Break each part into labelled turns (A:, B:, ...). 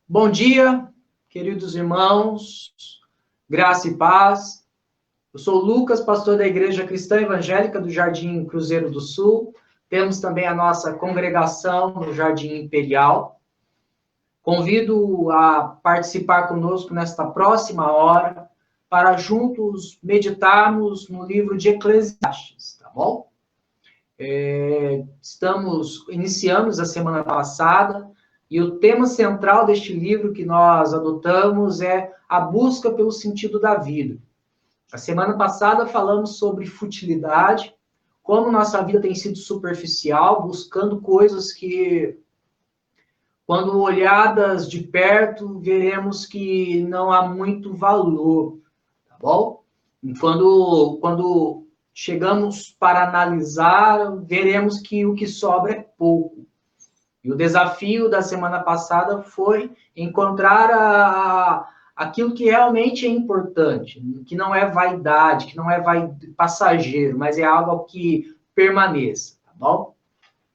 A: Bom dia, queridos irmãos, graça e paz. Eu sou o Lucas, pastor da Igreja Cristã Evangélica do Jardim Cruzeiro do Sul. Temos também a nossa congregação no Jardim Imperial. Convido a participar conosco nesta próxima hora para juntos meditarmos no livro de Eclesiastes, tá bom? Iniciamos a semana passada e o tema central deste livro que nós adotamos é a busca pelo sentido da vida. A semana passada falamos sobre futilidade, como nossa vida tem sido superficial, buscando coisas que, quando olhadas de perto, veremos que não há muito valor, tá bom? E quando chegamos para analisar, veremos que o que sobra é pouco. E o desafio da semana passada foi encontrar aquilo que realmente é importante, que não é vaidade, que não é passageiro, mas é algo que permaneça, tá bom?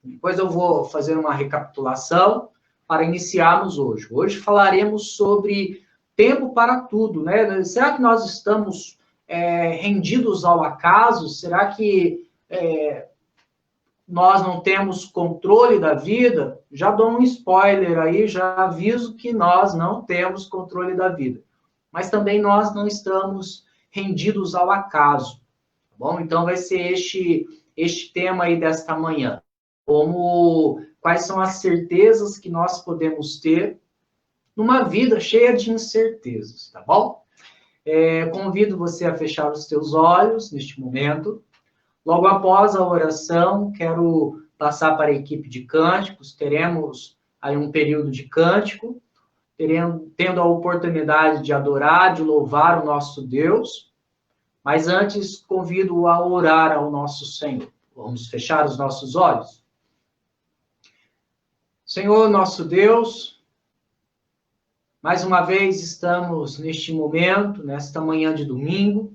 A: Depois eu vou fazer uma recapitulação para iniciarmos hoje. Hoje falaremos sobre tempo para tudo, né? Será que nós estamos rendidos ao acaso? Será que nós não temos controle da vida? Já dou um spoiler aí, já aviso que nós não temos controle da vida. Mas também nós não estamos rendidos ao acaso, tá bom? Então vai ser este tema aí desta manhã. Quais são as certezas que nós podemos ter numa vida cheia de incertezas, tá bom? Convido você a fechar os teus olhos neste momento. Logo após a oração, quero passar para a equipe de cânticos. Teremos aí um período de cântico, tendo a oportunidade de adorar, de louvar o nosso Deus. Mas antes, convido a orar ao nosso Senhor. Vamos fechar os nossos olhos? Senhor, nosso Deus, mais uma vez estamos neste momento, nesta manhã de domingo,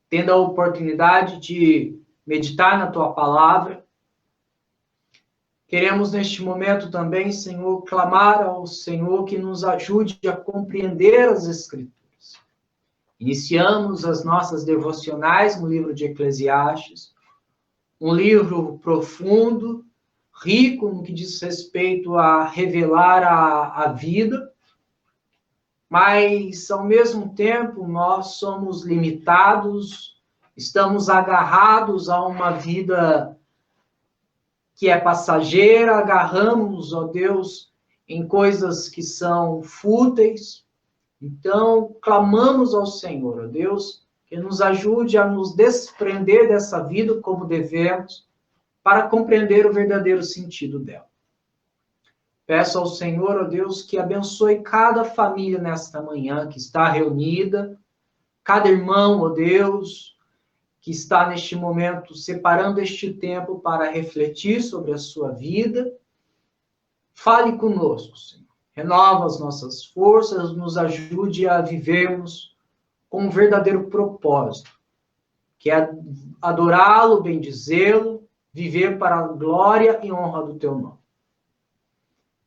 A: tendo a oportunidade de meditar na Tua Palavra. Queremos neste momento também, Senhor, clamar ao Senhor que nos ajude a compreender as Escrituras. Iniciamos as nossas devocionais no livro de Eclesiastes, um livro profundo, rico no que diz respeito a revelar a vida, mas, ao mesmo tempo, nós somos limitados, estamos agarrados a uma vida que é passageira, agarramos, ó Deus, em coisas que são fúteis. Então, clamamos ao Senhor, ó Deus, que nos ajude a nos desprender dessa vida como devemos, para compreender o verdadeiro sentido dela. Peço ao Senhor, ó Deus, que abençoe cada família nesta manhã que está reunida, cada irmão, ó Deus, que está neste momento separando este tempo para refletir sobre a sua vida. Fale conosco, Senhor. Renova as nossas forças, nos ajude a vivermos com um verdadeiro propósito, que é adorá-lo, bendizê-lo, viver para a glória e honra do teu nome.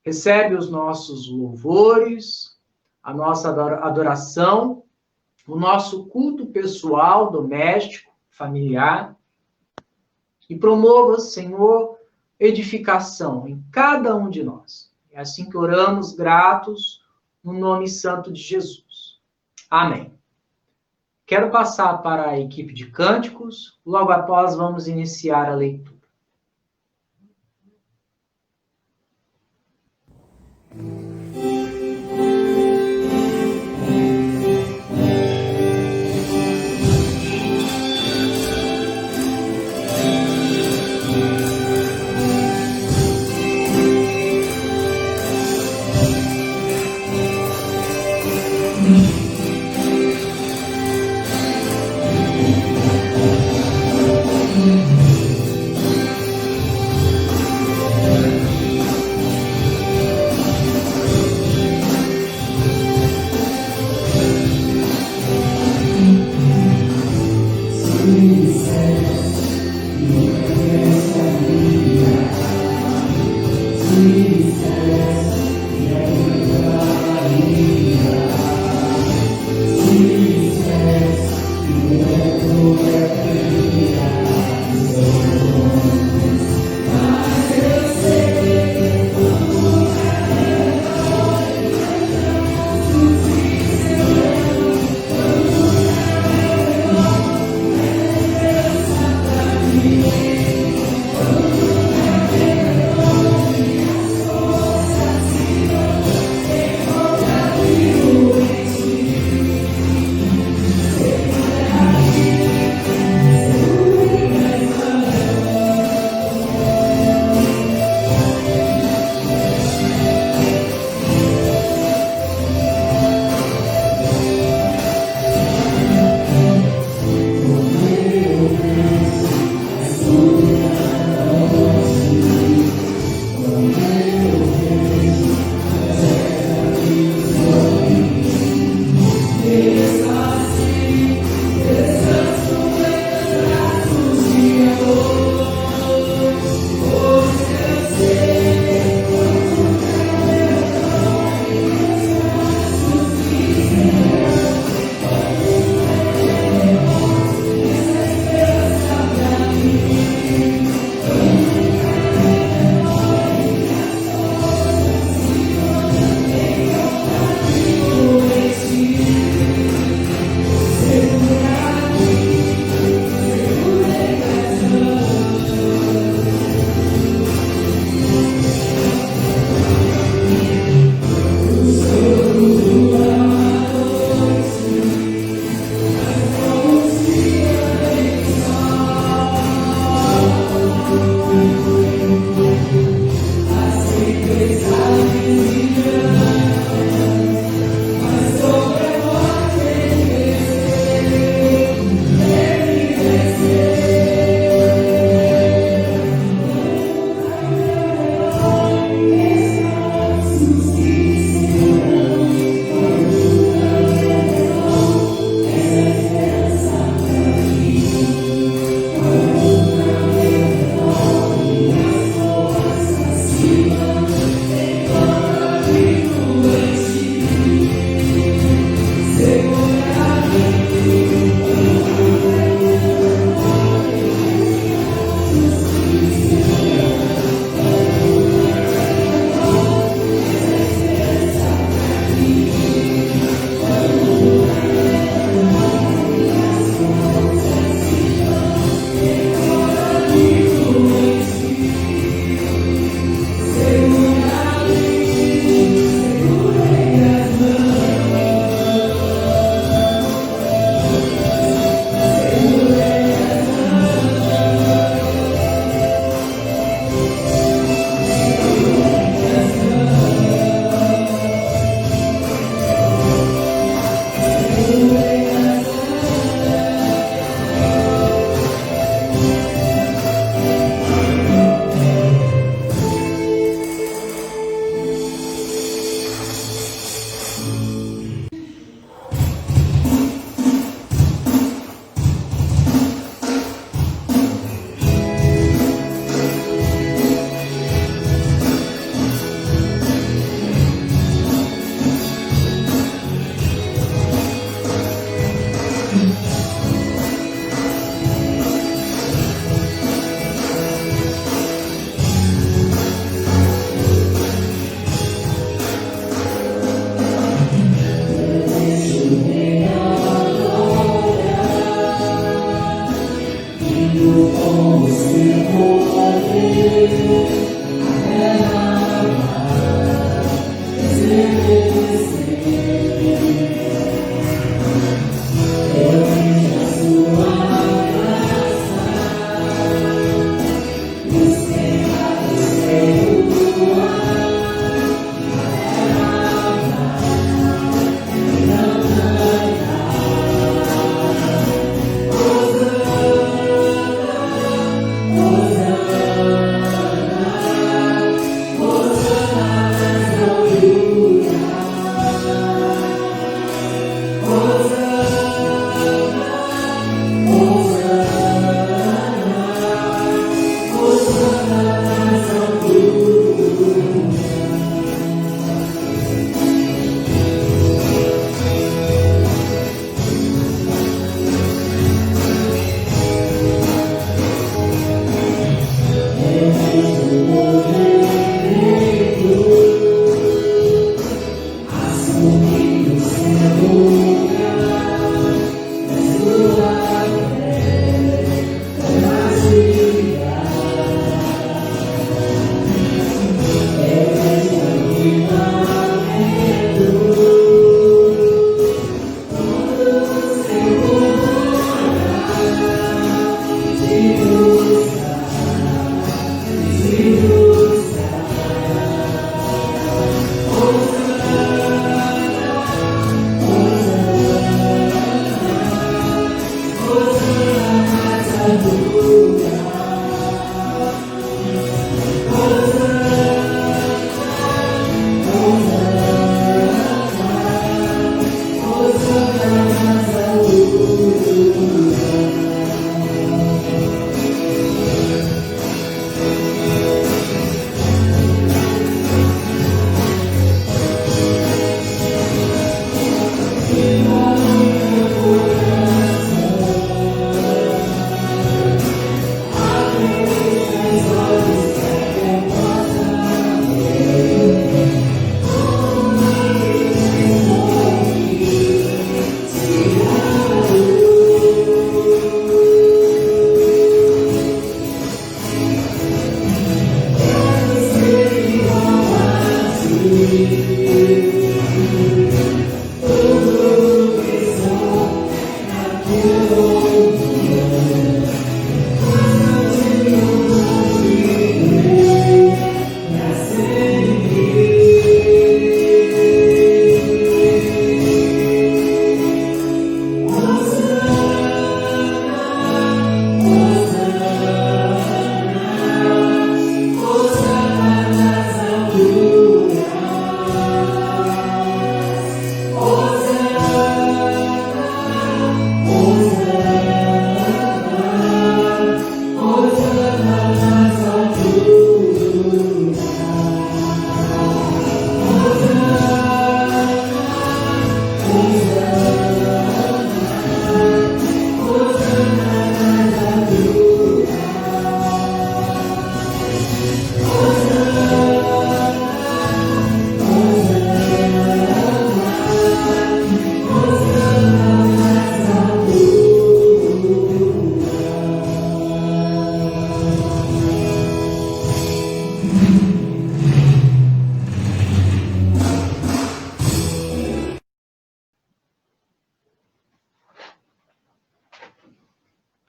A: Recebe os nossos louvores, a nossa adoração, o nosso culto pessoal, doméstico, familiar, e promova, Senhor, edificação em cada um de nós. É assim que oramos, gratos, no nome santo de Jesus. Amém. Quero passar para a equipe de cânticos, logo após vamos iniciar a leitura.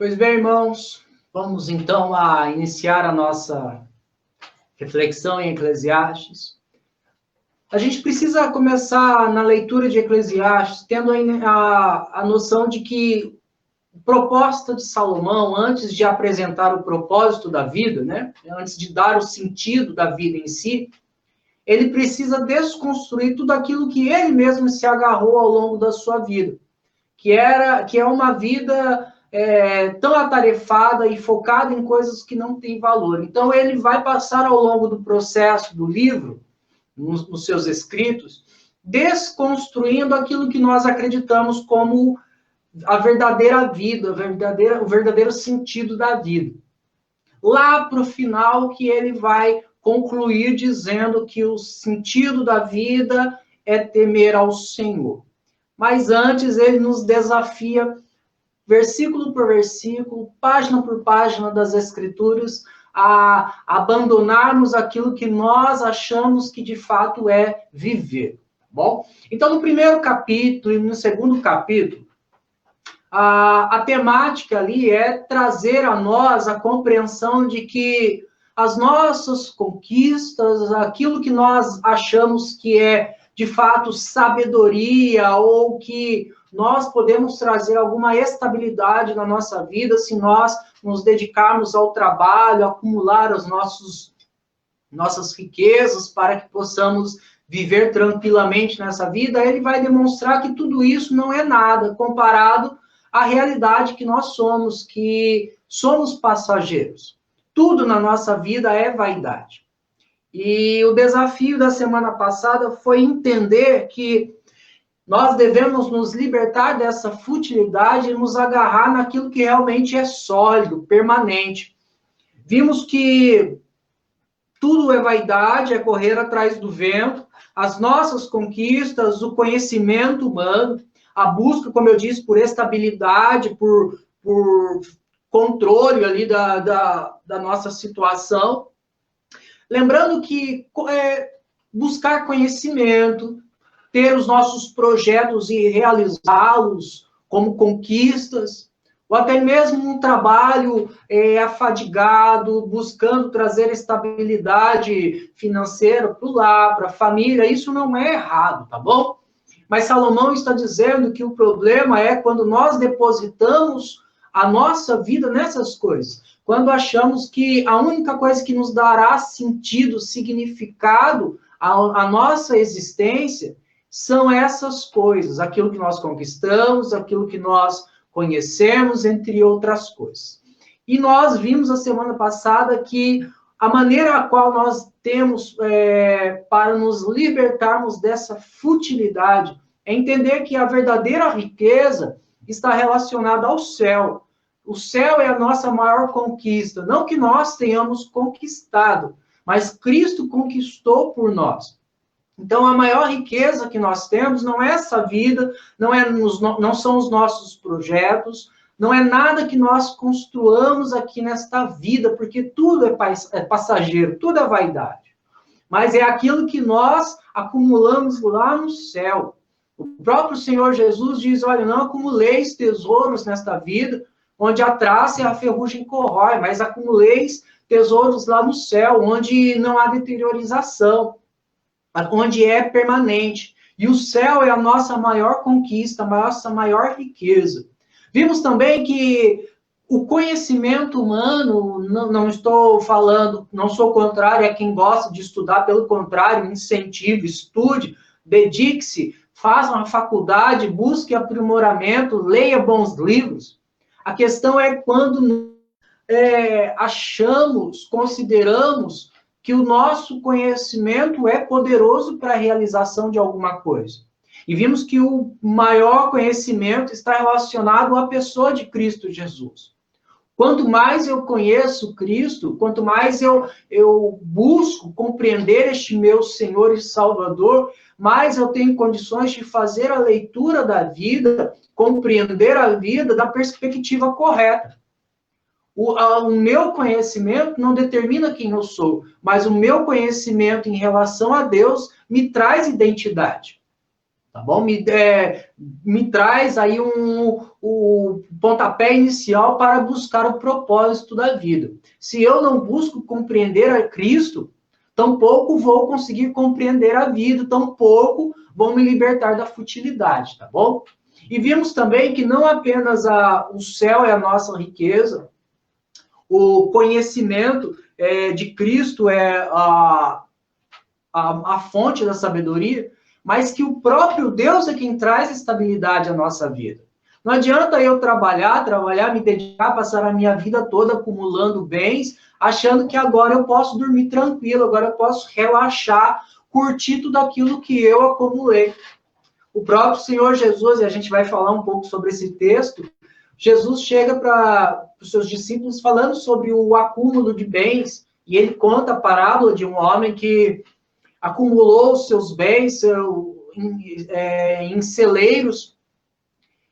A: Pois bem, irmãos, vamos então a iniciar a nossa reflexão em Eclesiastes. A gente precisa começar na leitura de Eclesiastes tendo a noção de que a proposta de Salomão, antes de apresentar o propósito da vida, né, antes de dar o sentido da vida em si, ele precisa desconstruir tudo aquilo que ele mesmo se agarrou ao longo da sua vida, que é uma vida tão atarefada e focada em coisas que não têm valor. Então, ele vai passar ao longo do processo do livro, nos seus escritos, desconstruindo aquilo que nós acreditamos como a verdadeira vida, o verdadeiro sentido da vida. Lá para o final, que ele vai concluir dizendo que o sentido da vida é temer ao Senhor. Mas antes, ele nos desafia, versículo por versículo, página por página das Escrituras, a abandonarmos aquilo que nós achamos que de fato é viver. Tá bom? Então, no primeiro capítulo e no segundo capítulo, a temática ali é trazer a nós a compreensão de que as nossas conquistas, aquilo que nós achamos que é de fato sabedoria, ou que nós podemos trazer alguma estabilidade na nossa vida se nós nos dedicarmos ao trabalho, acumular as nossas riquezas para que possamos viver tranquilamente nessa vida, ele vai demonstrar que tudo isso não é nada comparado à realidade que nós somos, que somos passageiros. Tudo na nossa vida é vaidade. E o desafio da semana passada foi entender que nós devemos nos libertar dessa futilidade e nos agarrar naquilo que realmente é sólido, permanente. Vimos que tudo é vaidade, é correr atrás do vento, as nossas conquistas, o conhecimento humano, a busca, como eu disse, por estabilidade, por controle ali da nossa situação. Lembrando que buscar conhecimento, ter os nossos projetos e realizá-los como conquistas, ou até mesmo um trabalho afadigado, buscando trazer estabilidade financeira para o lar, para a família, isso não é errado, tá bom? Mas Salomão está dizendo que o problema é quando nós depositamos a nossa vida nessas coisas, quando achamos que a única coisa que nos dará sentido, significado à nossa existência são essas coisas, aquilo que nós conquistamos, aquilo que nós conhecemos, entre outras coisas. E nós vimos a semana passada que a maneira a qual nós temos para nos libertarmos dessa futilidade é entender que a verdadeira riqueza está relacionada ao céu. O céu é a nossa maior conquista, não que nós tenhamos conquistado, mas Cristo conquistou por nós. Então, a maior riqueza que nós temos não é essa vida, não são os nossos projetos, não é nada que nós construamos aqui nesta vida, porque tudo é passageiro, tudo é vaidade. Mas é aquilo que nós acumulamos lá no céu. O próprio Senhor Jesus diz, olha, não acumuleis tesouros nesta vida, onde a traça e a ferrugem corrói, mas acumuleis tesouros lá no céu, onde não há deteriorização, onde é permanente. E o céu é a nossa maior conquista, a nossa maior riqueza. Vimos também que o conhecimento humano, não estou falando, não sou contrário a quem gosta de estudar, pelo contrário, incentivo, estude, dedique-se, faça uma faculdade, busque aprimoramento, leia bons livros. A questão é quando consideramos que o nosso conhecimento é poderoso para a realização de alguma coisa. E vimos que o maior conhecimento está relacionado à pessoa de Cristo Jesus. Quanto mais eu conheço Cristo, quanto mais eu busco compreender este meu Senhor e Salvador, mais eu tenho condições de fazer a leitura da vida, compreender a vida da perspectiva correta. O meu conhecimento não determina quem eu sou, mas o meu conhecimento em relação a Deus me traz identidade. tá bom? Me traz aí o pontapé inicial para buscar o propósito da vida. Se eu não busco compreender a Cristo, tampouco vou conseguir compreender a vida, tampouco vou me libertar da futilidade, tá bom? E vimos também que não apenas o céu é a nossa riqueza, o conhecimento de Cristo é a fonte da sabedoria, mas que o próprio Deus é quem traz estabilidade à nossa vida. Não adianta eu trabalhar, me dedicar, passar a minha vida toda acumulando bens, achando que agora eu posso dormir tranquilo, agora eu posso relaxar, curtir tudo aquilo que eu acumulei. O próprio Senhor Jesus, e a gente vai falar um pouco sobre esse texto, Jesus chega para os seus discípulos falando sobre o acúmulo de bens, e ele conta a parábola de um homem que acumulou seus bens em celeiros,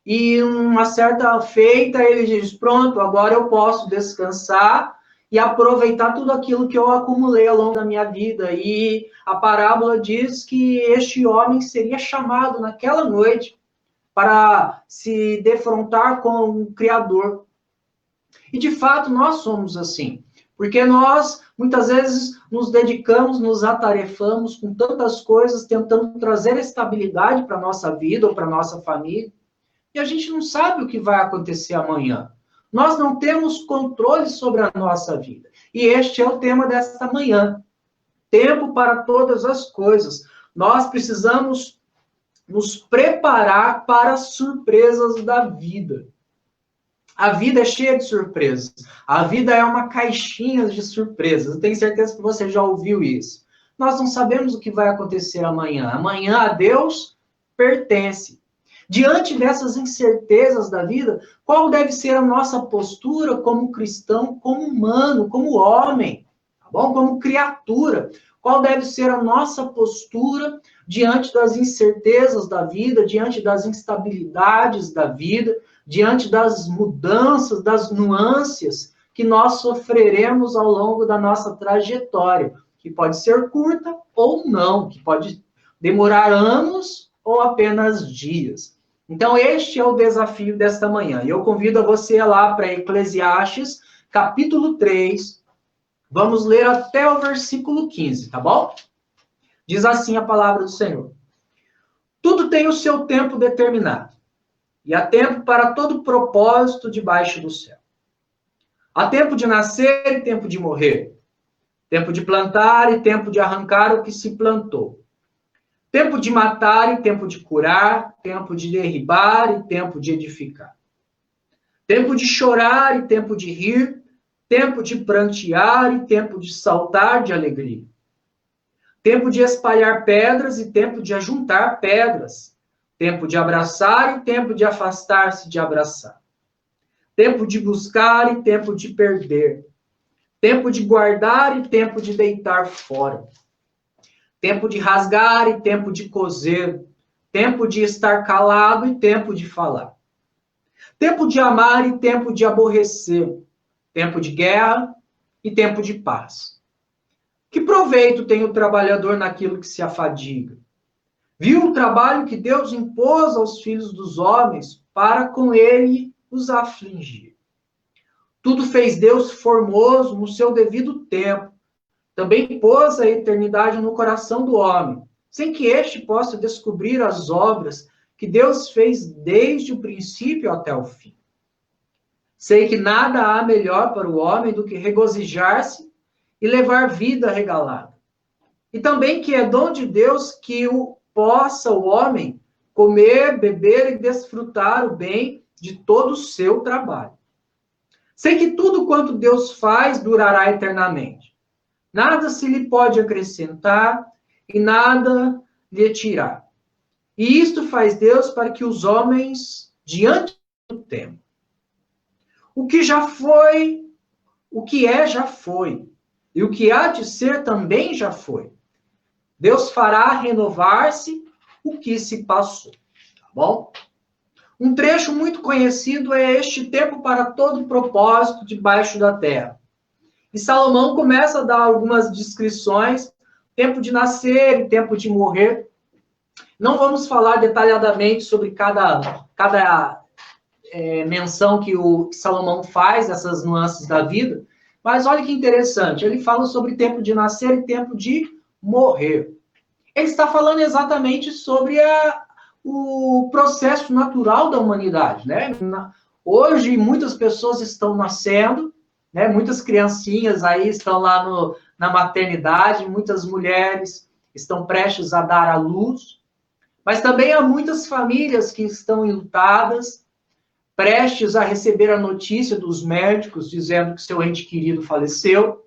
A: e uma certa feita ele diz, pronto, agora eu posso descansar e aproveitar tudo aquilo que eu acumulei ao longo da minha vida. E a parábola diz que este homem seria chamado naquela noite para se defrontar com o Criador. E de fato nós somos assim. Porque nós, muitas vezes, nos dedicamos, nos atarefamos com tantas coisas, tentando trazer estabilidade para a nossa vida ou para a nossa família, e a gente não sabe o que vai acontecer amanhã. Nós não temos controle sobre a nossa vida. E este é o tema desta manhã. Tempo para todas as coisas. Nós precisamos nos preparar para as surpresas da vida. A vida é cheia de surpresas. A vida é uma caixinha de surpresas. Eu tenho certeza que você já ouviu isso. Nós não sabemos o que vai acontecer amanhã. Amanhã a Deus pertence. Diante dessas incertezas da vida, qual deve ser a nossa postura como cristão, como humano, como homem, tá bom? Como criatura? Qual deve ser a nossa postura diante das incertezas da vida, diante das instabilidades da vida, diante das mudanças, das nuances que nós sofreremos ao longo da nossa trajetória, que pode ser curta ou não, que pode demorar anos ou apenas dias. Então, este é o desafio desta manhã. E eu convido a você lá para Eclesiastes, capítulo 3. Vamos ler até o versículo 15, tá bom? Diz assim a palavra do Senhor. Tudo tem o seu tempo determinado, e há tempo para todo propósito debaixo do céu. Há tempo de nascer e tempo de morrer, tempo de plantar e tempo de arrancar o que se plantou, tempo de matar e tempo de curar, tempo de derribar e tempo de edificar, tempo de chorar e tempo de rir, tempo de prantear e tempo de saltar de alegria, tempo de espalhar pedras e tempo de ajuntar pedras, tempo de abraçar e tempo de afastar-se de abraçar, tempo de buscar e tempo de perder, tempo de guardar e tempo de deitar fora, tempo de rasgar e tempo de coser, tempo de estar calado e tempo de falar, tempo de amar e tempo de aborrecer, tempo de guerra e tempo de paz. Que proveito tem o trabalhador naquilo que se afadiga? Viu o trabalho que Deus impôs aos filhos dos homens para com ele os afligir. Tudo fez Deus formoso no seu devido tempo. Também pôs a eternidade no coração do homem, sem que este possa descobrir as obras que Deus fez desde o princípio até o fim. Sei que nada há melhor para o homem do que regozijar-se e levar vida regalada. E também que é dom de Deus que possa o homem comer, beber e desfrutar o bem de todo o seu trabalho. Sei que tudo quanto Deus faz durará eternamente. Nada se lhe pode acrescentar e nada lhe tirar. E isto faz Deus para que os homens, diante do tempo, o que já foi, o que é, já foi. E o que há de ser também já foi. Deus fará renovar-se o que se passou. Tá bom? Um trecho muito conhecido é este tempo para todo propósito debaixo da terra. E Salomão começa a dar algumas descrições, tempo de nascer e tempo de morrer. Não vamos falar detalhadamente sobre cada menção que o Salomão faz, essas nuances da vida, mas olha que interessante, ele fala sobre tempo de nascer e tempo de morrer. Ele está falando exatamente sobre o processo natural da humanidade, né? Hoje, muitas pessoas estão nascendo, né? Muitas criancinhas aí estão lá na maternidade, muitas mulheres estão prestes a dar à luz, mas também há muitas famílias que estão enlutadas, prestes a receber a notícia dos médicos dizendo que seu ente querido faleceu.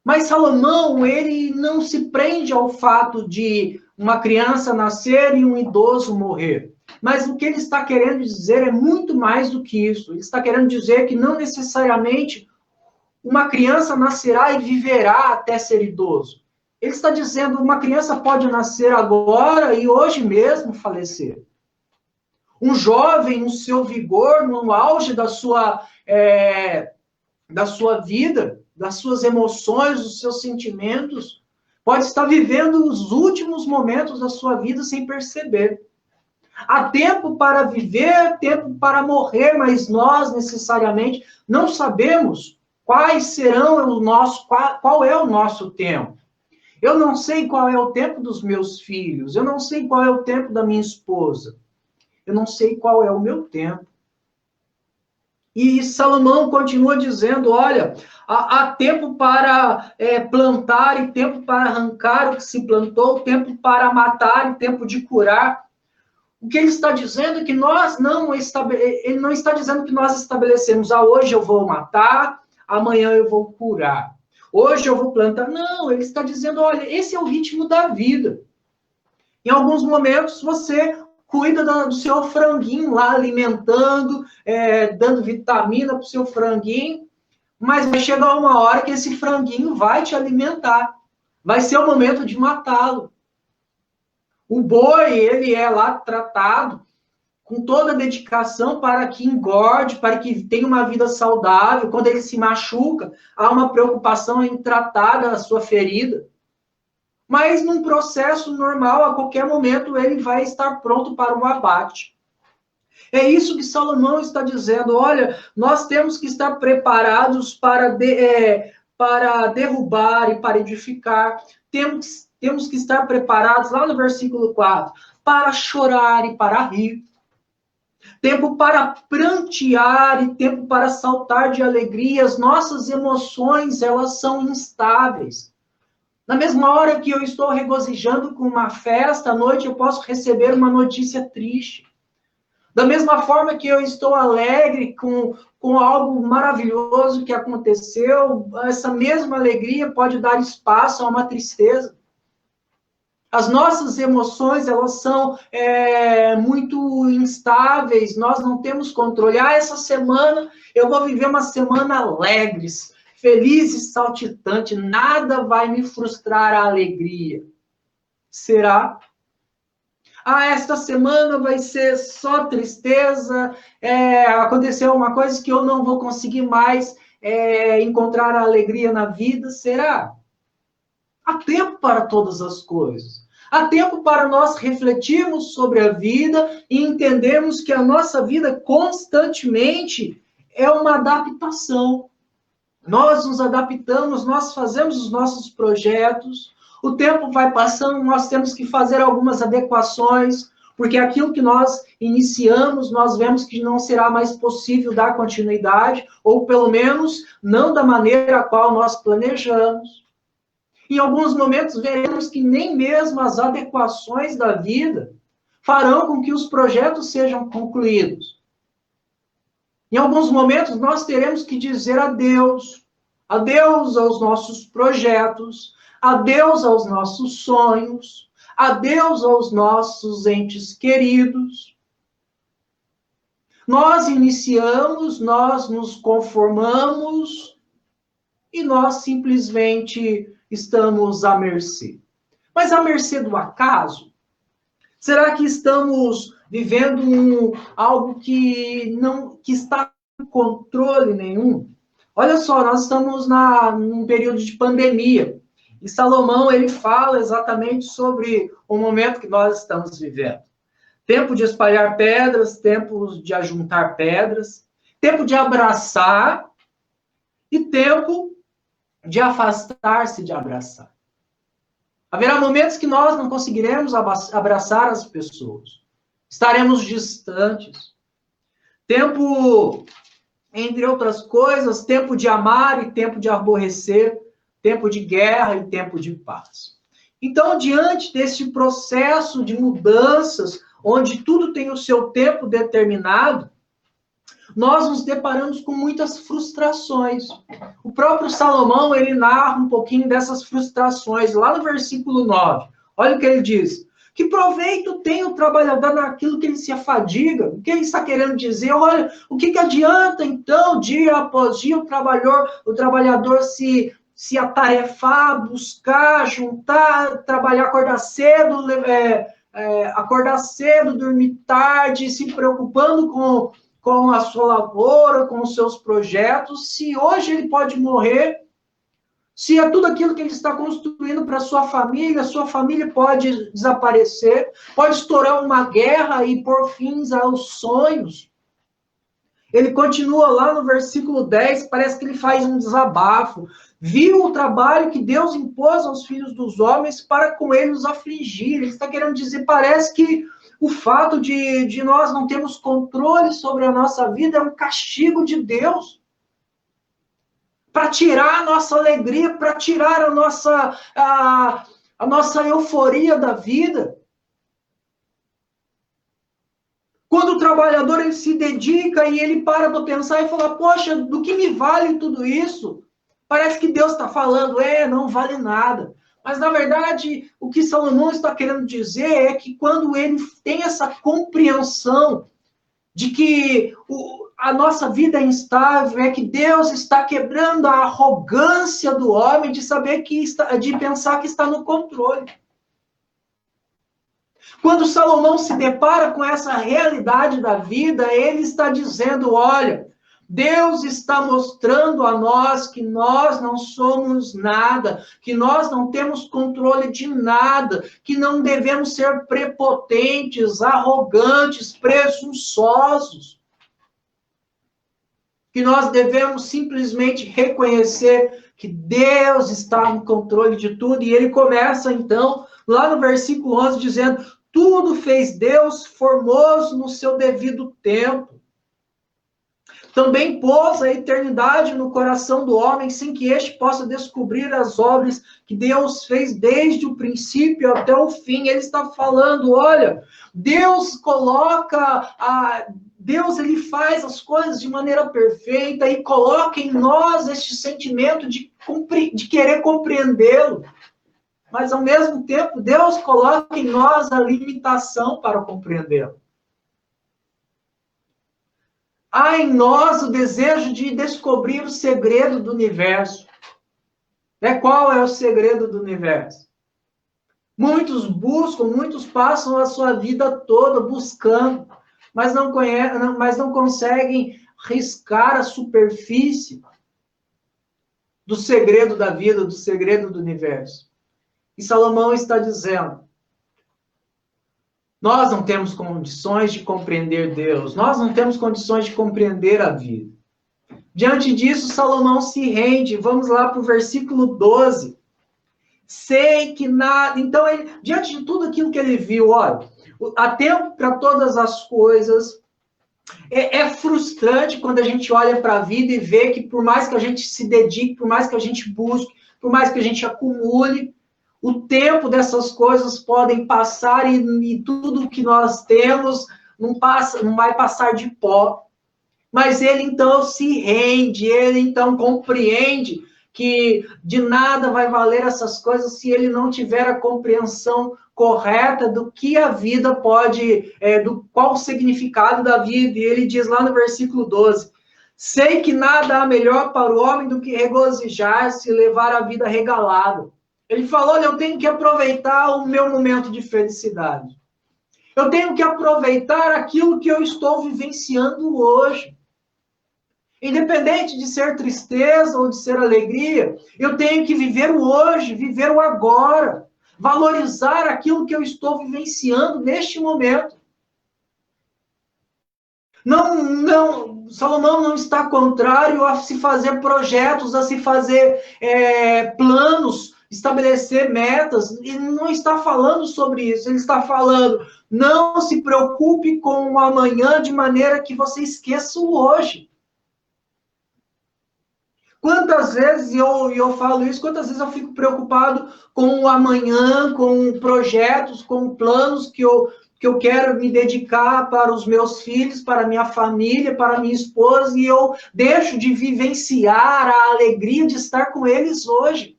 A: Mas Salomão, ele não se prende ao fato de uma criança nascer e um idoso morrer. Mas o que ele está querendo dizer é muito mais do que isso. Ele está querendo dizer que não necessariamente uma criança nascerá e viverá até ser idoso. Ele está dizendo uma criança pode nascer agora e hoje mesmo falecer. Um jovem, no seu vigor, no auge da sua vida, das suas emoções, dos seus sentimentos, pode estar vivendo os últimos momentos da sua vida sem perceber. Há tempo para viver, tempo para morrer, mas nós necessariamente não sabemos quais serão qual é o nosso tempo. Eu não sei qual é o tempo dos meus filhos, eu não sei qual é o tempo da minha esposa, eu não sei qual é o meu tempo. E Salomão continua dizendo, olha, há tempo para plantar e tempo para arrancar o que se plantou, tempo para matar e tempo de curar. O que ele está dizendo é que ele não está dizendo que nós estabelecemos, hoje eu vou matar, amanhã eu vou curar. Hoje eu vou plantar. Não, ele está dizendo, olha, esse é o ritmo da vida. Em alguns momentos você cuida do seu franguinho lá, alimentando, dando vitamina para o seu franguinho, mas vai chegar uma hora que esse franguinho vai te alimentar. Vai ser o momento de matá-lo. O boi, ele é lá tratado com toda a dedicação para que engorde, para que tenha uma vida saudável. Quando ele se machuca, há uma preocupação em tratar da sua ferida. Mas num processo normal, a qualquer momento, ele vai estar pronto para o abate. É isso que Salomão está dizendo. Olha, nós temos que estar preparados para derrubar e para edificar. Temos que estar preparados, lá no versículo 4, para chorar e para rir. Tempo para prantear e tempo para saltar de alegria. As nossas emoções, elas são instáveis. Na mesma hora que eu estou regozijando com uma festa, à noite eu posso receber uma notícia triste. Da mesma forma que eu estou alegre com algo maravilhoso que aconteceu, essa mesma alegria pode dar espaço a uma tristeza. As nossas emoções, elas são muito instáveis, nós não temos controle. Essa semana eu vou viver uma semana alegre, feliz e saltitante, nada vai me frustrar a alegria. Será? Esta semana vai ser só tristeza, aconteceu uma coisa que eu não vou conseguir mais encontrar a alegria na vida. Será? Há tempo para todas as coisas. Há tempo para nós refletirmos sobre a vida e entendermos que a nossa vida constantemente é uma adaptação. Nós nos adaptamos, nós fazemos os nossos projetos, o tempo vai passando, nós temos que fazer algumas adequações, porque aquilo que nós iniciamos, nós vemos que não será mais possível dar continuidade, ou pelo menos não da maneira a qual nós planejamos. Em alguns momentos veremos que nem mesmo as adequações da vida farão com que os projetos sejam concluídos. Em alguns momentos, nós teremos que dizer adeus. Adeus aos nossos projetos, adeus aos nossos sonhos, adeus aos nossos entes queridos. Nós iniciamos, nós nos conformamos e nós simplesmente estamos à mercê. Mas à mercê do acaso? Será que estamos vivendo algo que está em controle nenhum? Olha só, nós estamos num período de pandemia. E Salomão, ele fala exatamente sobre o momento que nós estamos vivendo. Tempo de espalhar pedras, tempo de ajuntar pedras, tempo de abraçar e tempo de afastar-se de abraçar. Haverá momentos que nós não conseguiremos abraçar as pessoas. Estaremos distantes. Tempo, entre outras coisas, tempo de amar e tempo de aborrecer, tempo de guerra e tempo de paz. Então, diante desse processo de mudanças, onde tudo tem o seu tempo determinado, nós nos deparamos com muitas frustrações. O próprio Salomão, ele narra um pouquinho dessas frustrações, lá no versículo 9. Olha o que ele diz. Que proveito tem o trabalhador naquilo que ele se afadiga? O que ele está querendo dizer? Olha, o que adianta, então, dia após dia, o trabalhador se atarefar, buscar, juntar, trabalhar, acordar cedo, dormir tarde, se preocupando com a sua lavoura, com os seus projetos, se hoje ele pode morrer, se é tudo aquilo que ele está construindo para a sua família pode desaparecer, pode estourar uma guerra e pôr fins aos sonhos. Ele continua lá no versículo 10, parece que ele faz um desabafo. Viu o trabalho que Deus impôs aos filhos dos homens para com eles os afligir. Ele está querendo dizer, parece que o fato de nós não termos controle sobre a nossa vida é um castigo de Deus. Para tirar a nossa alegria, para tirar a nossa euforia da vida. Quando o trabalhador ele se dedica e ele para para pensar e fala, poxa, do que me vale tudo isso? Parece que Deus está falando, não vale nada. Mas, na verdade, o que Salomão está querendo dizer é que quando ele tem essa compreensão de que a nossa vida é instável, é que Deus está quebrando a arrogância do homem de saber de pensar que está no controle. Quando Salomão se depara com essa realidade da vida, ele está dizendo, olha, Deus está mostrando a nós que nós não somos nada, que nós não temos controle de nada, que não devemos ser prepotentes, arrogantes, presunçosos. Que nós devemos simplesmente reconhecer que Deus está no controle de tudo. E ele começa, então, lá no versículo 11, dizendo, tudo fez Deus formoso no seu devido tempo. Também pôs a eternidade no coração do homem, sem que este possa descobrir as obras que Deus fez desde o princípio até o fim. Ele está falando, olha, Deus ele faz as coisas de maneira perfeita e coloca em nós este sentimento de querer compreendê-lo. Mas, ao mesmo tempo, Deus coloca em nós a limitação para compreendê-lo. Há em nós o desejo de descobrir o segredo do universo. Qual é o segredo do universo? Muitos buscam, muitos passam a sua vida toda buscando, mas não conseguem riscar a superfície do segredo da vida, do segredo do universo. E Salomão está dizendo, nós não temos condições de compreender Deus, nós não temos condições de compreender a vida. Diante disso, Salomão se rende. Vamos lá para o versículo 12. Sei que nada... Então, diante de tudo aquilo que ele viu, olha, há tempo para todas as coisas. É frustrante quando a gente olha para a vida e vê que por mais que a gente se dedique, por mais que a gente busque, por mais que a gente acumule, o tempo dessas coisas podem passar e tudo que nós temos não vai passar de pó. Mas ele então se rende, ele então compreende que de nada vai valer essas coisas se ele não tiver a compreensão correta do que a vida pode, qual o significado da vida. E ele diz lá no versículo 12, sei que nada há melhor para o homem do que regozijar-se e levar a vida regalada. Ele falou, olha, eu tenho que aproveitar o meu momento de felicidade. Eu tenho que aproveitar aquilo que eu estou vivenciando hoje. Independente de ser tristeza ou de ser alegria, eu tenho que viver o hoje, viver o agora, valorizar aquilo que eu estou vivenciando neste momento. Salomão não está contrário a se fazer projetos, a se fazer planos, estabelecer metas. Ele não está falando sobre isso. Ele está falando, não se preocupe com o amanhã de maneira que você esqueça o hoje. Quantas vezes eu falo isso, quantas vezes eu fico preocupado com o amanhã, com projetos, com planos que eu quero me dedicar para os meus filhos, para a minha família, para a minha esposa, e eu deixo de vivenciar a alegria de estar com eles hoje.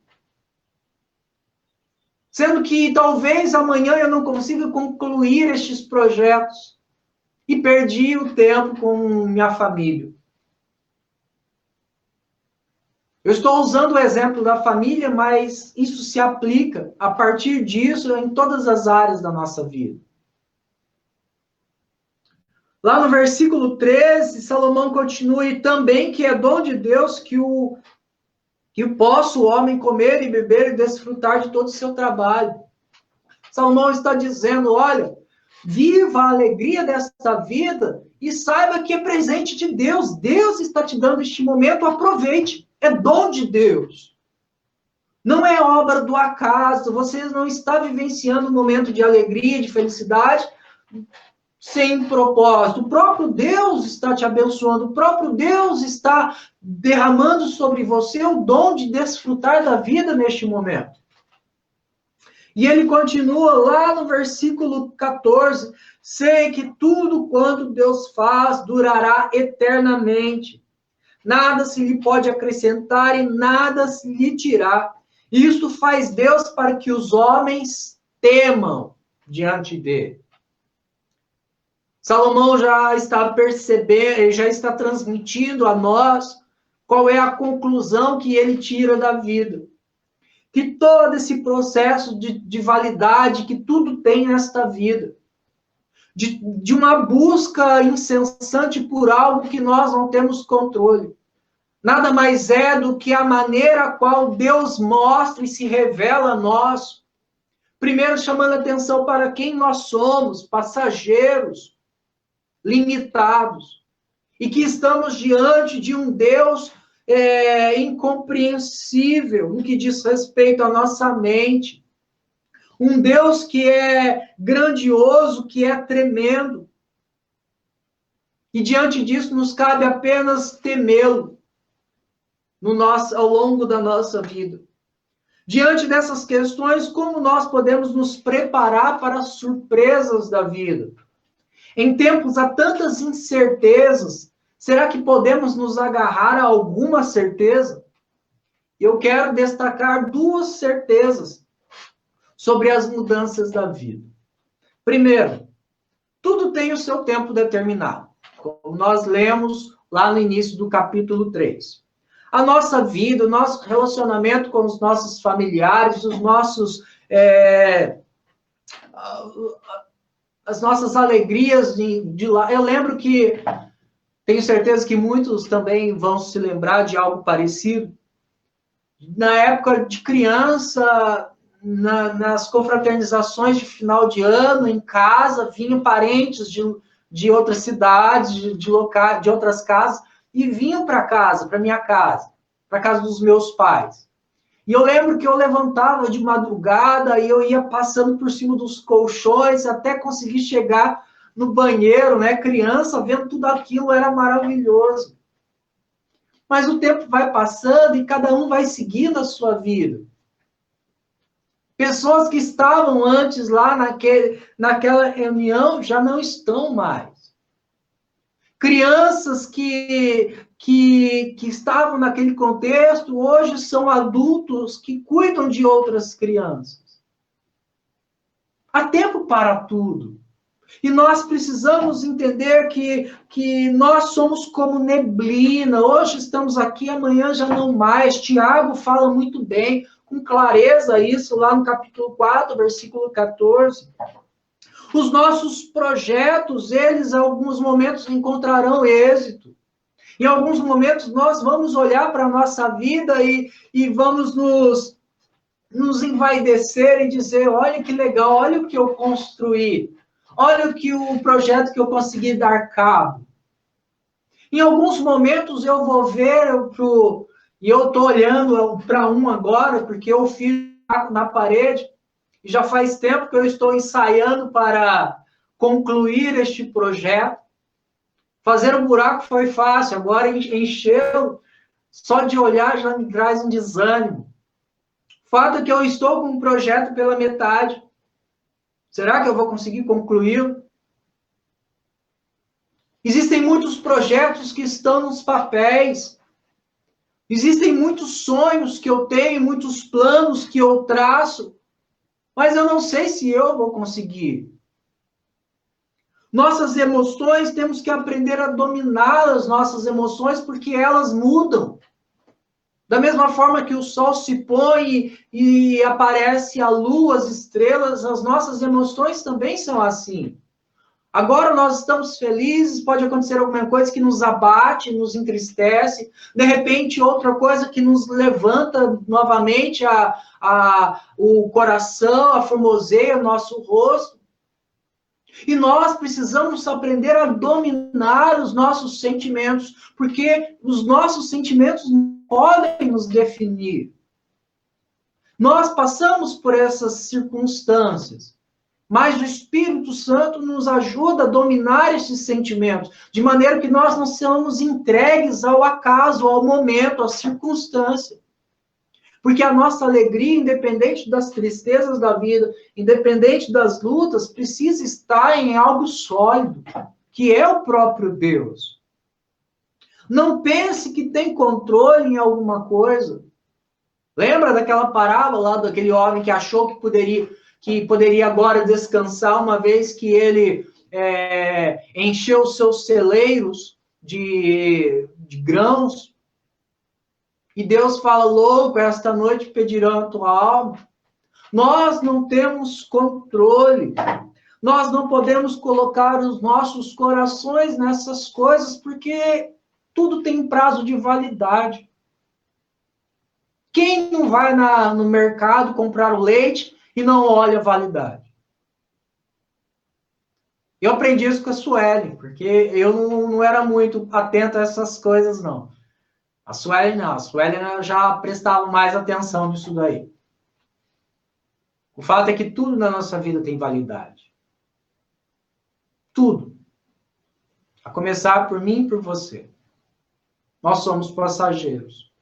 A: Sendo que talvez amanhã eu não consiga concluir estes projetos e perdi o tempo com minha família. Eu estou usando o exemplo da família, mas isso se aplica, a partir disso, em todas as áreas da nossa vida. Lá no versículo 13, Salomão continua, e também que é dom de Deus que possa o homem comer e beber e desfrutar de todo o seu trabalho. Salomão está dizendo, olha, viva a alegria desta vida e saiba que é presente de Deus. Deus está te dando este momento, aproveite. É dom de Deus. Não é obra do acaso. Você não está vivenciando um momento de alegria, de felicidade, sem propósito. O próprio Deus está te abençoando. O próprio Deus está derramando sobre você o dom de desfrutar da vida neste momento. E ele continua lá no versículo 14. Sei que tudo quanto Deus faz durará eternamente. Nada se lhe pode acrescentar e nada se lhe tirar. Isto faz Deus para que os homens temam diante dele. Salomão já está percebendo, já está transmitindo a nós qual é a conclusão que ele tira da vida. Que todo esse processo de validade que tudo tem nesta vida, de uma busca incessante por algo que nós não temos controle. Nada mais é do que a maneira a qual Deus mostra e se revela a nós. Primeiro, chamando a atenção para quem nós somos, passageiros, limitados. E que estamos diante de um Deus incompreensível no que diz respeito à nossa mente. Um Deus que é grandioso, que é tremendo. E diante disso nos cabe apenas temê-lo ao longo da nossa vida. Diante dessas questões, como nós podemos nos preparar para as surpresas da vida? Em tempos há tantas incertezas, será que podemos nos agarrar a alguma certeza? Eu quero destacar duas certezas sobre as mudanças da vida. Primeiro, tudo tem o seu tempo determinado, como nós lemos lá no início do capítulo 3. A nossa vida, o nosso relacionamento com os nossos familiares, as nossas alegrias de lá. Eu lembro que, tenho certeza que muitos também vão se lembrar de algo parecido. Na época de criança, nas confraternizações de final de ano, em casa, vinham parentes de outras cidades, de outras casas, e vinham para casa, para minha casa, para a casa dos meus pais. E eu lembro que eu levantava de madrugada e eu ia passando por cima dos colchões até conseguir chegar no banheiro, né? Criança, vendo tudo aquilo, era maravilhoso. Mas o tempo vai passando e cada um vai seguindo a sua vida. Pessoas que estavam antes lá naquela reunião já não estão mais. Crianças que estavam naquele contexto, hoje são adultos que cuidam de outras crianças. Há tempo para tudo. E nós precisamos entender que nós somos como neblina. Hoje estamos aqui, amanhã já não mais. Tiago fala muito bem, com clareza isso, lá no capítulo 4, versículo 14. Os nossos projetos, eles, em alguns momentos, encontrarão êxito. Em alguns momentos, nós vamos olhar para a nossa vida e vamos nos envaidecer e dizer, olha que legal, olha o que eu construí, olha o projeto que eu consegui dar cabo. Em alguns momentos eu vou ver e eu estou olhando para um agora, porque eu fiz na parede, e já faz tempo que eu estou ensaiando para concluir este projeto. Fazer um buraco foi fácil, agora encheu, só de olhar já me traz um desânimo. O fato é que eu estou com um projeto pela metade. Será que eu vou conseguir concluí-lo? Existem muitos projetos que estão nos papéis. Existem muitos sonhos que eu tenho, muitos planos que eu traço, mas eu não sei se eu vou conseguir. Nossas emoções, temos que aprender a dominar as nossas emoções, porque elas mudam. Da mesma forma que o sol se põe e aparece a lua, as estrelas, as nossas emoções também são assim. Agora nós estamos felizes, pode acontecer alguma coisa que nos abate, nos entristece, de repente outra coisa que nos levanta novamente o coração, aformoseia o nosso rosto. E nós precisamos aprender a dominar os nossos sentimentos, porque os nossos sentimentos não podem nos definir. Nós passamos por essas circunstâncias, mas o Espírito Santo nos ajuda a dominar esses sentimentos, de maneira que nós não sejamos entregues ao acaso, ao momento, à circunstância. Porque a nossa alegria, independente das tristezas da vida, independente das lutas, precisa estar em algo sólido, que é o próprio Deus. Não pense que tem controle em alguma coisa. Lembra daquela parábola lá daquele homem que achou que poderia agora descansar, uma vez que ele encheu os seus celeiros de grãos? E Deus fala, louco, esta noite pedirão a tua alma. Nós não temos controle. Nós não podemos colocar os nossos corações nessas coisas, porque tudo tem prazo de validade. Quem não vai no mercado comprar o leite e não olha a validade? Eu aprendi isso com a Sueli, porque eu não era muito atento a essas coisas, não. A Sueli não, a Sueli já prestava mais atenção nisso daí. O fato é que tudo na nossa vida tem validade. Tudo. A começar por mim e por você. Nós somos passageiros.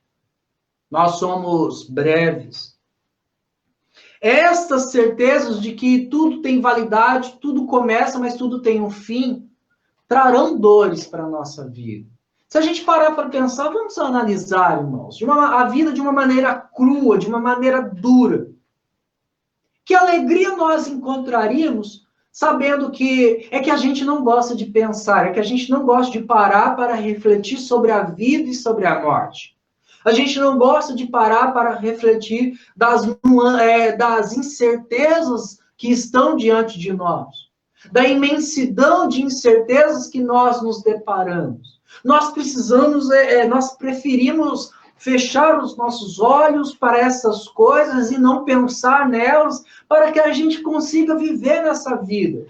A: Nós somos breves. Estas certezas de que tudo tem validade, tudo começa, mas tudo tem um fim, trarão dores para a nossa vida. Se a gente parar para pensar, vamos analisar, irmãos, a vida de uma maneira crua, de uma maneira dura. Que alegria nós encontraríamos sabendo que a gente não gosta de pensar, é que a gente não gosta de parar para refletir sobre a vida e sobre a morte. A gente não gosta de parar para refletir das incertezas que estão diante de nós, da imensidão de incertezas que nós nos deparamos. Nós preferimos fechar os nossos olhos para essas coisas e não pensar nelas para que a gente consiga viver nessa vida.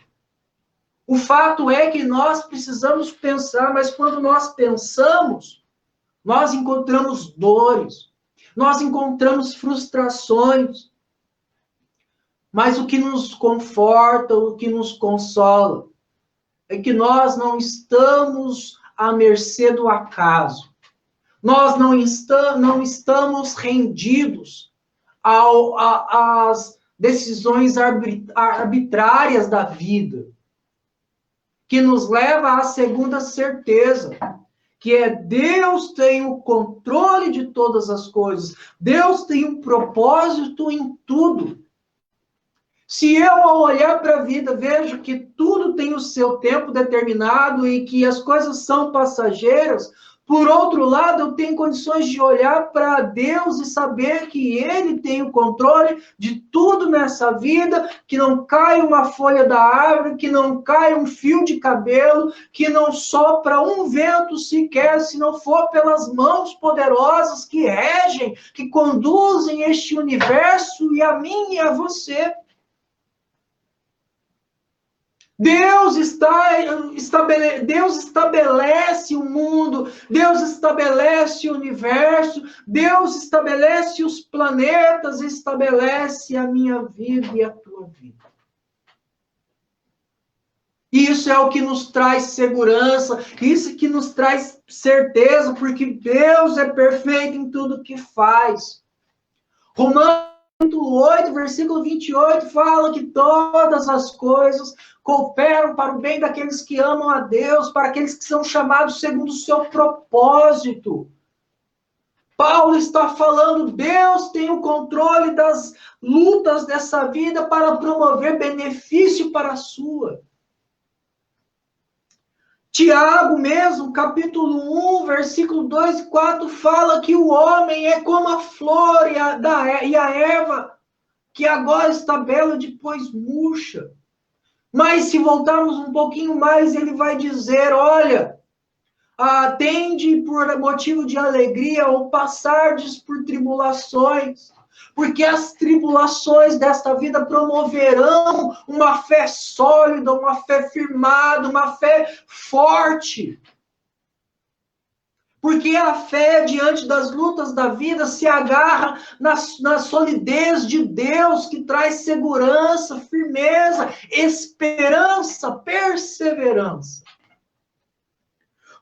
A: O fato é que nós precisamos pensar, mas quando nós pensamos, nós encontramos dores, nós encontramos frustrações. Mas o que nos conforta, o que nos consola, é que nós não estamos à mercê do acaso. Nós não estamos rendidos às decisões arbitrárias da vida, que nos leva à segunda certeza, que é Deus tem o controle de todas as coisas. Deus tem um propósito em tudo. Se eu, ao olhar para a vida, vejo que tudo tem o seu tempo determinado e que as coisas são passageiras, Por outro lado, eu tenho condições de olhar para Deus e saber que Ele tem o controle de tudo nessa vida, que não cai uma folha da árvore, que não cai um fio de cabelo, que não sopra um vento sequer, se não for pelas mãos poderosas que regem, que conduzem este universo e a mim e a você. Deus estabelece o mundo, Deus estabelece o universo, Deus estabelece os planetas, estabelece a minha vida e a tua vida. Isso é o que nos traz segurança, isso que nos traz certeza, porque Deus é perfeito em tudo que faz. Romanos 8, versículo 28, fala que todas as coisas cooperam para o bem daqueles que amam a Deus, para aqueles que são chamados segundo o seu propósito. Paulo está falando, Deus tem o controle das lutas dessa vida para promover benefício para a sua. Tiago mesmo, capítulo 1, versículo 2 e 4, fala que o homem é como a flor e a erva, que agora está bela, depois murcha. Mas se voltarmos um pouquinho mais, ele vai dizer, olha, tende por motivo de alegria ou passardes por tribulações, porque as tribulações desta vida promoverão uma fé sólida, uma fé firmada, uma fé forte. Porque a fé diante das lutas da vida se agarra na solidez de Deus, que traz segurança, firmeza, esperança, perseverança.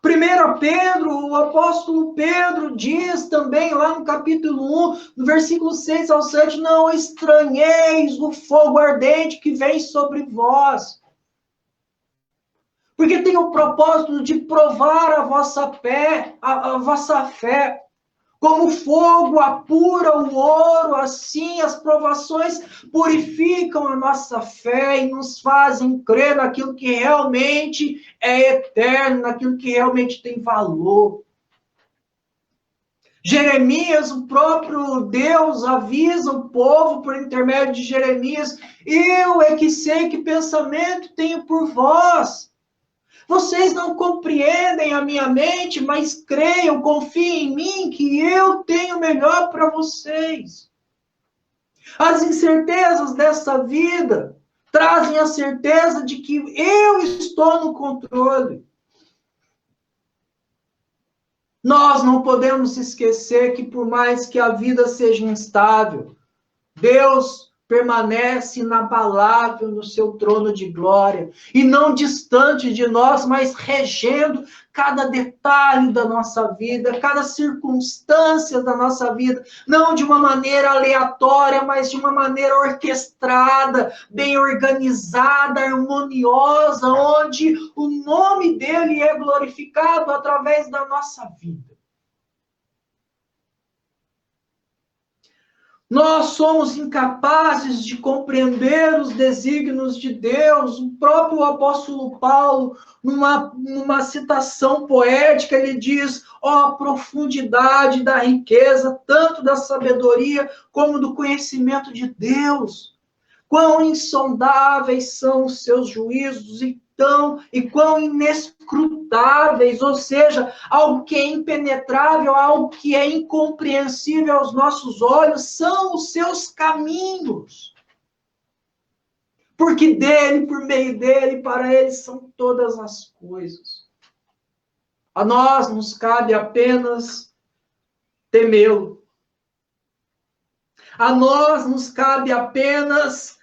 A: 1 Pedro, o apóstolo Pedro diz também lá no capítulo 1, no versículo 6 ao 7, não estranheis o fogo ardente que vem sobre vós. Porque tem o propósito de provar a vossa fé, a vossa fé. Como o fogo apura o ouro, assim as provações purificam a nossa fé e nos fazem crer naquilo que realmente é eterno, naquilo que realmente tem valor. Jeremias, o próprio Deus avisa o povo por intermédio de Jeremias, eu é que sei que pensamento tenho por vós. Vocês não compreendem a minha mente, mas creiam, confiem em mim, que eu tenho melhor para vocês. As incertezas dessa vida trazem a certeza de que eu estou no controle. Nós não podemos esquecer que por mais que a vida seja instável, Deus permanece inabalável no seu trono de glória, e não distante de nós, mas regendo cada detalhe da nossa vida, cada circunstância da nossa vida, não de uma maneira aleatória, mas de uma maneira orquestrada, bem organizada, harmoniosa, onde o nome dele é glorificado através da nossa vida. Nós somos incapazes de compreender os desígnios de Deus. O próprio apóstolo Paulo, numa citação poética, ele diz, a profundidade da riqueza, tanto da sabedoria como do conhecimento de Deus. Quão insondáveis são os seus juízos e quão inescrutáveis, ou seja, algo que é impenetrável, algo que é incompreensível aos nossos olhos, são os seus caminhos. Porque dele, por meio dele, para ele são todas as coisas. A nós nos cabe apenas temê-lo. A nós nos cabe apenas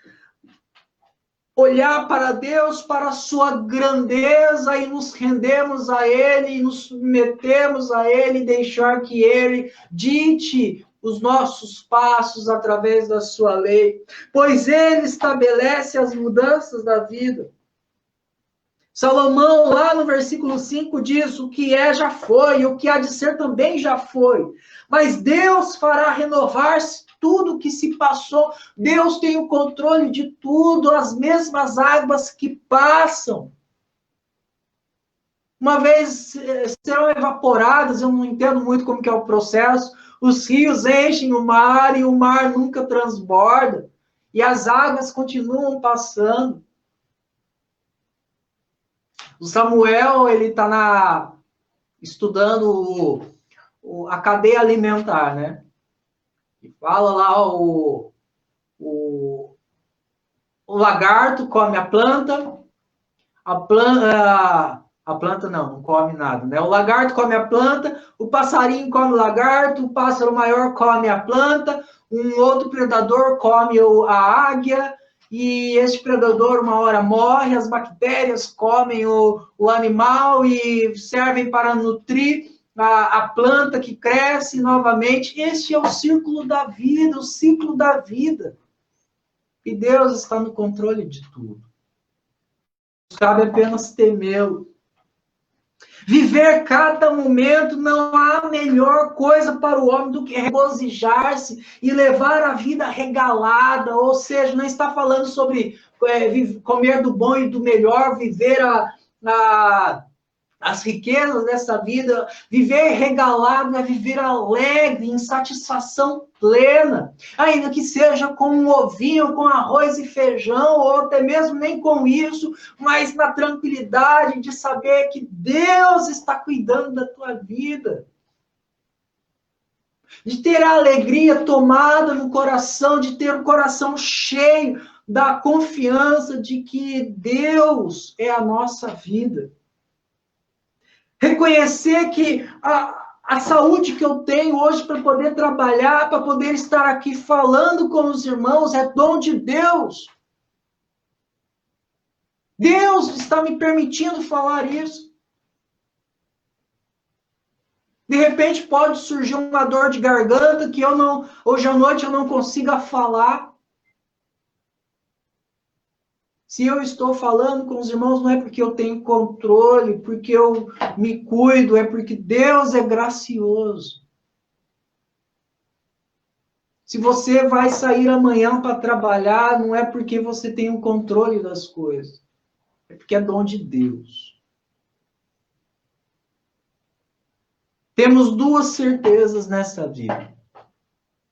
A: olhar para Deus, para a sua grandeza e nos rendemos a Ele, e nos submetemos a Ele, e deixar que Ele dite os nossos passos através da sua lei, pois Ele estabelece as mudanças da vida. Salomão, lá no versículo 5, diz, o que é já foi, e o que há de ser também já foi. Mas Deus fará renovar-se tudo que se passou. Deus tem o controle de tudo, as mesmas águas que passam Uma vez serão evaporadas, eu não entendo muito como que é o processo, os rios enchem o mar e o mar nunca transborda, e as águas continuam passando. O Samuel, ele está estudando a cadeia alimentar, né? E fala lá o lagarto come a planta não come nada, né? O lagarto come a planta, o passarinho come o lagarto, o pássaro maior come a planta, um outro predador come a águia, e este predador uma hora morre, as bactérias comem o animal e servem para nutrir a planta que cresce novamente. Este é o círculo da vida, o ciclo da vida. E Deus está no controle de tudo. Cabe apenas temê-lo. Viver cada momento, não há melhor coisa para o homem do que regozijar-se e levar a vida regalada, ou seja, não está falando sobre comer do bom e do melhor, viver as riquezas dessa vida. Viver regalado é viver alegre, em satisfação plena, ainda que seja com um ovinho, com arroz e feijão, ou até mesmo nem com isso, mas na tranquilidade de saber que Deus está cuidando da tua vida. De ter a alegria tomada no coração, de ter o coração cheio da confiança de que Deus é a nossa vida. Reconhecer que a saúde que eu tenho hoje para poder trabalhar, para poder estar aqui falando com os irmãos, é dom de Deus. Deus está me permitindo falar isso. De repente pode surgir uma dor de garganta que hoje à noite eu não consiga falar. Se eu estou falando com os irmãos, não é porque eu tenho controle, porque eu me cuido, é porque Deus é gracioso. Se você vai sair amanhã para trabalhar, não é porque você tem o controle das coisas, é porque é dom de Deus. Temos duas certezas nessa vida,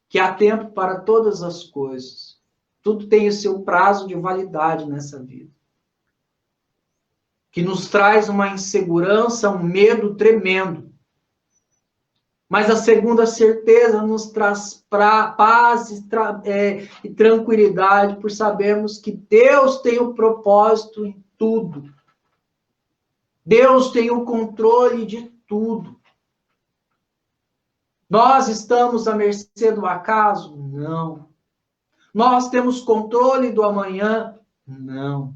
A: que há tempo para todas as coisas. Tudo tem o seu prazo de validade nessa vida. Que nos traz uma insegurança, um medo tremendo. Mas a segunda certeza nos traz paz e tranquilidade, por sabermos que Deus tem o propósito em tudo. Deus tem o controle de tudo. Nós estamos à mercê do acaso? Não. Nós temos controle do amanhã? Não.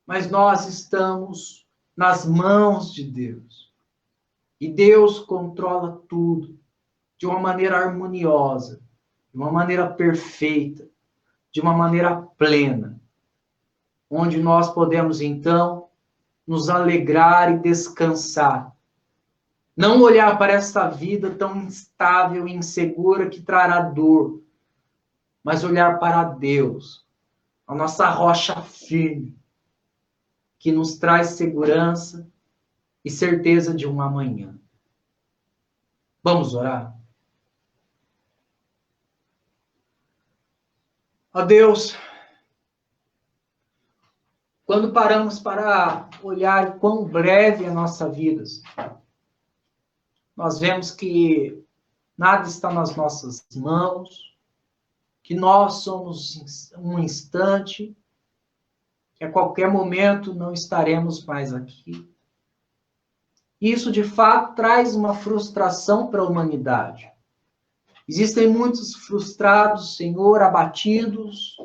A: Mas nós estamos nas mãos de Deus. E Deus controla tudo de uma maneira harmoniosa, de uma maneira perfeita, de uma maneira plena, onde nós podemos, então, nos alegrar e descansar. Não olhar para esta vida tão instável e insegura que trará dor, mas olhar para Deus, a nossa rocha firme, que nos traz segurança e certeza de um amanhã. Vamos orar? Ó Deus, quando paramos para olhar quão breve é a nossa vida, nós vemos que nada está nas nossas mãos, que nós somos um instante, que a qualquer momento não estaremos mais aqui. Isso, de fato, traz uma frustração para a humanidade. Existem muitos frustrados, Senhor, abatidos,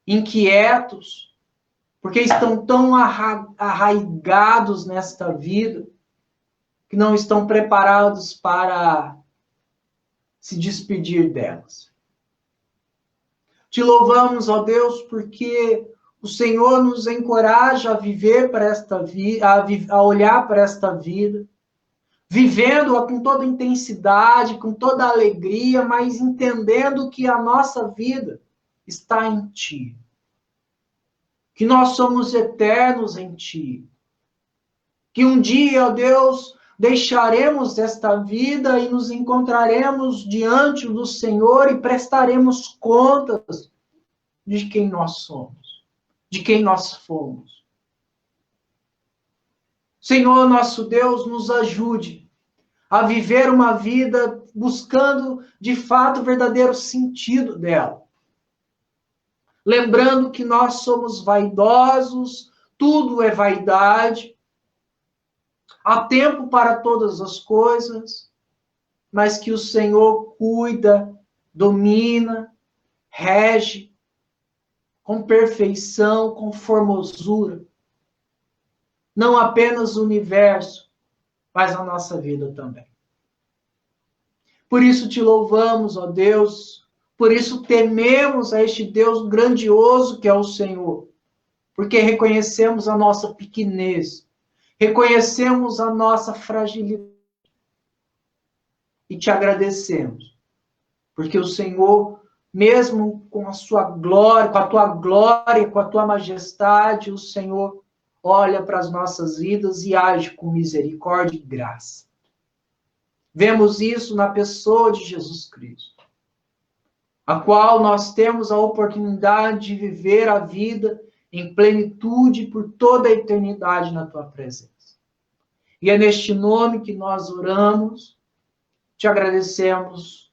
A: inquietos, porque estão tão arraigados nesta vida, que não estão preparados para se despedir delas. Te louvamos, ó Deus, porque o Senhor nos encoraja a viver para esta vida, a olhar para esta vida, vivendo-a com toda intensidade, com toda alegria, mas entendendo que a nossa vida está em Ti. Que nós somos eternos em Ti. Que um dia, ó Deus, deixaremos esta vida e nos encontraremos diante do Senhor e prestaremos contas de quem nós somos, de quem nós fomos. Senhor, nosso Deus, nos ajude a viver uma vida buscando, de fato, o verdadeiro sentido dela. Lembrando que nós somos vaidosos, tudo é vaidade, há tempo para todas as coisas, mas que o Senhor cuida, domina, rege, com perfeição, com formosura. Não apenas o universo, mas a nossa vida também. Por isso te louvamos, ó Deus, por isso tememos a este Deus grandioso que é o Senhor, porque reconhecemos a nossa pequenez, reconhecemos a nossa fragilidade e te agradecemos, porque o Senhor, mesmo com a sua glória, com a tua glória, com a tua majestade, o Senhor olha para as nossas vidas e age com misericórdia e graça. Vemos isso na pessoa de Jesus Cristo, a qual nós temos a oportunidade de viver a vida em plenitude por toda a eternidade na tua presença. E é neste nome que nós oramos, te agradecemos.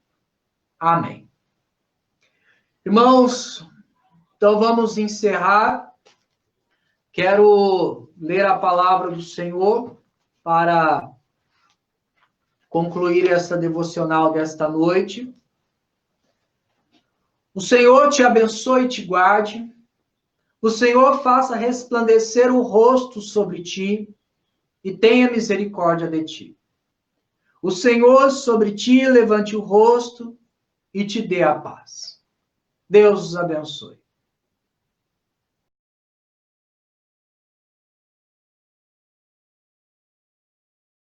A: Amém. Irmãos, então vamos encerrar. Quero ler a palavra do Senhor para concluir essa devocional desta noite. O Senhor te abençoe e te guarde. O Senhor faça resplandecer o rosto sobre ti e tenha misericórdia de ti. O Senhor sobre ti levante o rosto e te dê a paz. Deus os abençoe.